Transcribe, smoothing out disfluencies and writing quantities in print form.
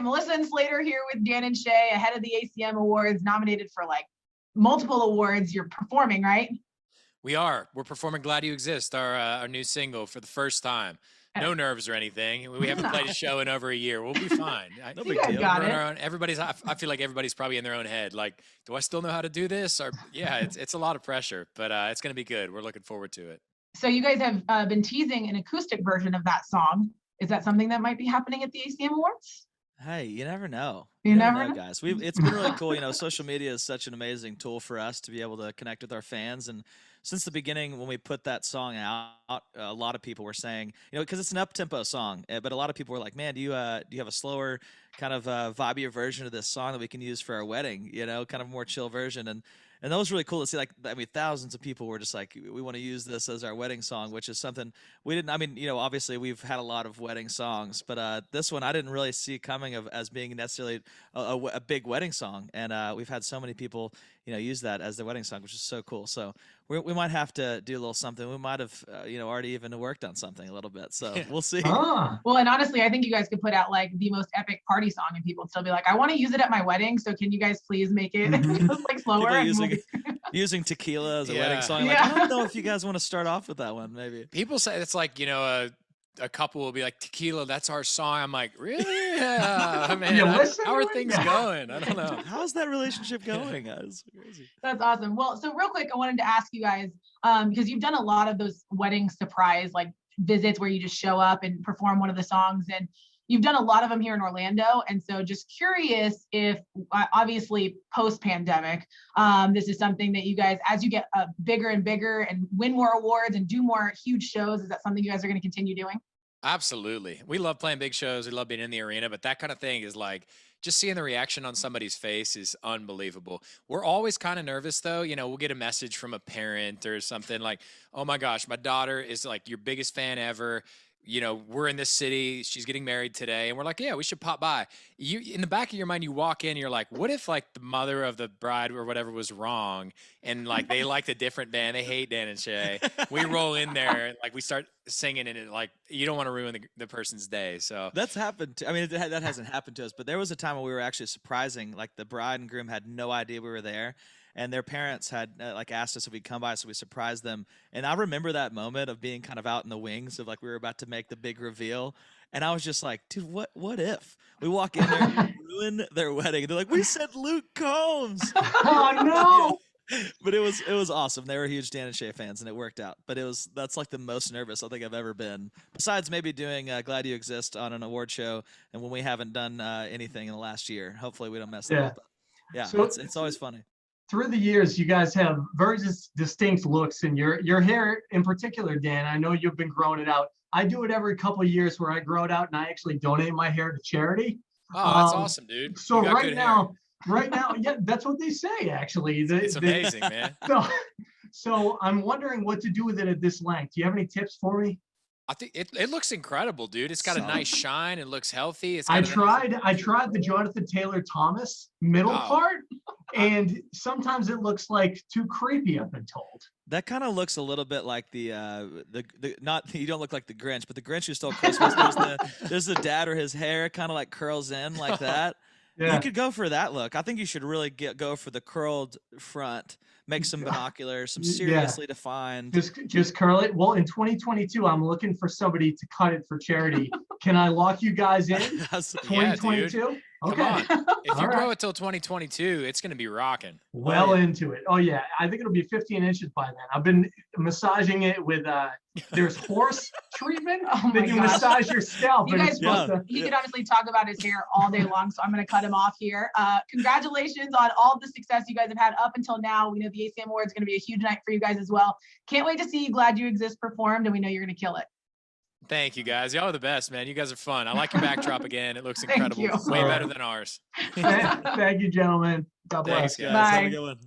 Melissa and Slater here with Dan and Shay ahead of the ACM Awards, nominated for like multiple awards. You're performing, right? We are. We're performing "Glad You Exist," our new single, for the first time. No nerves or anything. We haven't played a show in over a year. We'll be fine. No big deal. Got it. I feel like everybody's probably in their own head. Like, do I still know how to do this? Or yeah, it's a lot of pressure, but it's gonna be good. We're looking forward to it. So you guys have been teasing an acoustic version of that song. Is that something that might be happening at the ACM Awards? Hey, you never know. You never know, guys. It's been really cool. You know, social media is such an amazing tool for us to be able to connect with our fans. And since the beginning, when we put that song out, a lot of people were saying, you know, because it's an up-tempo song, but a lot of people were like, "Man, do you have a slower, kind of vibey version of this song that we can use for our wedding? You know, kind of more chill version." And that was really cool to see. Like, I mean, thousands of people were just like, we want to use this as our wedding song, which is something we didn't. I mean, you know, obviously we've had a lot of wedding songs, but this one I didn't really see coming as being necessarily a big wedding song. And we've had so many people, you know, use that as their wedding song, which is so cool. So we might have to do a little something. We might have, you know, already even worked on something a little bit. So we'll see. Well, and honestly, I think you guys could put out like the most epic party song, and people would still be like, "I want to use it at my wedding. So can you guys please make it just like slower?" Using tequila as a wedding song. Yeah. Like, I don't know if you guys want to start off with that one. Maybe people say it's like, you know, a couple will be like, "Tequila, that's our song." I'm like, really? Yeah. I mean, how are things going? I don't know. How's that relationship going, guys? Crazy. That's awesome. Well, so real quick, I wanted to ask you guys, because you've done a lot of those wedding surprise like visits where you just show up and perform one of the songs, and you've done a lot of them here in Orlando. And so just curious if, obviously post-pandemic, this is something that you guys, as you get bigger and bigger and win more awards and do more huge shows, is that something you guys are going to continue doing? Absolutely. We love playing big shows. We love being in the arena, but that kind of thing is like, just seeing the reaction on somebody's face is unbelievable. We're always kind of nervous though. You know, we'll get a message from a parent or something like, "Oh my gosh, my daughter is like your biggest fan ever. You know, we're in this city, she's getting married today." And we're like, "Yeah, we should pop by." You, in the back of your mind, you walk in, you're like, what if like the mother of the bride or whatever was wrong, and like they liked a different band, they hate Dan and Shay. We roll in there and like we start singing, and it, like, you don't want to ruin the person's day. So that's happened I mean, that hasn't happened to us, but there was a time when we were actually surprising, like the bride and groom had no idea we were there, and their parents had like asked us if we'd come by, so we surprised them. And I remember that moment of being kind of out in the wings of like we were about to make the big reveal, and I was just like, dude, what if we walk in there and ruin their wedding? They're like, "We said Luke Combs." Oh no. But it was awesome. They were huge Dan and Shay fans, and it worked out. But that's like the most nervous I think I've ever been. Besides maybe doing "Glad You Exist" on an award show, and when we haven't done anything in the last year. Hopefully we don't mess that up. But yeah, so, it's always funny. Through the years, you guys have very distinct looks, and your hair in particular, Dan, I know you've been growing it out. I do it every couple of years where I grow it out and I actually donate my hair to charity. Oh, that's awesome, dude. So right now, yeah, that's what they say, actually. It's amazing, man. So I'm wondering what to do with it at this length. Do you have any tips for me? I think it looks incredible, dude. It's got a nice shine. It looks healthy. I tried the Jonathan Taylor Thomas middle part, and sometimes it looks like too creepy, I've been told. That kind of looks a little bit like the not, you don't look like the Grinch, but the Grinch Who Stole Christmas. There's the dad where his hair kind of like curls in like that. Yeah. You could go for that look. I think you should really go for the curled front. Make some binoculars, some seriously defined. Just curl it. Well, in 2022, I'm looking for somebody to cut it for charity. Can I lock you guys in? 2022? Yeah, okay. Come on. If you grow it till 2022, it's going to be rocking. Well into it. Oh yeah, I think it'll be 15 inches by then. I've been massaging it with there's horse treatment. Then you massage your scalp. You guys, he could honestly talk about his hair all day long, so I'm going to cut him off here. Congratulations on all the success you guys have had up until now. We know the ACM Awards is going to be a huge night for you guys as well. Can't wait to see Glad You Exist performed, and we know you're going to kill it. Thank you, guys. Y'all are the best, man. You guys are fun. I like your backdrop again. It looks incredible. Way better than ours. Thank you, gentlemen. God bless. Thanks, guys. Bye. Have a good one.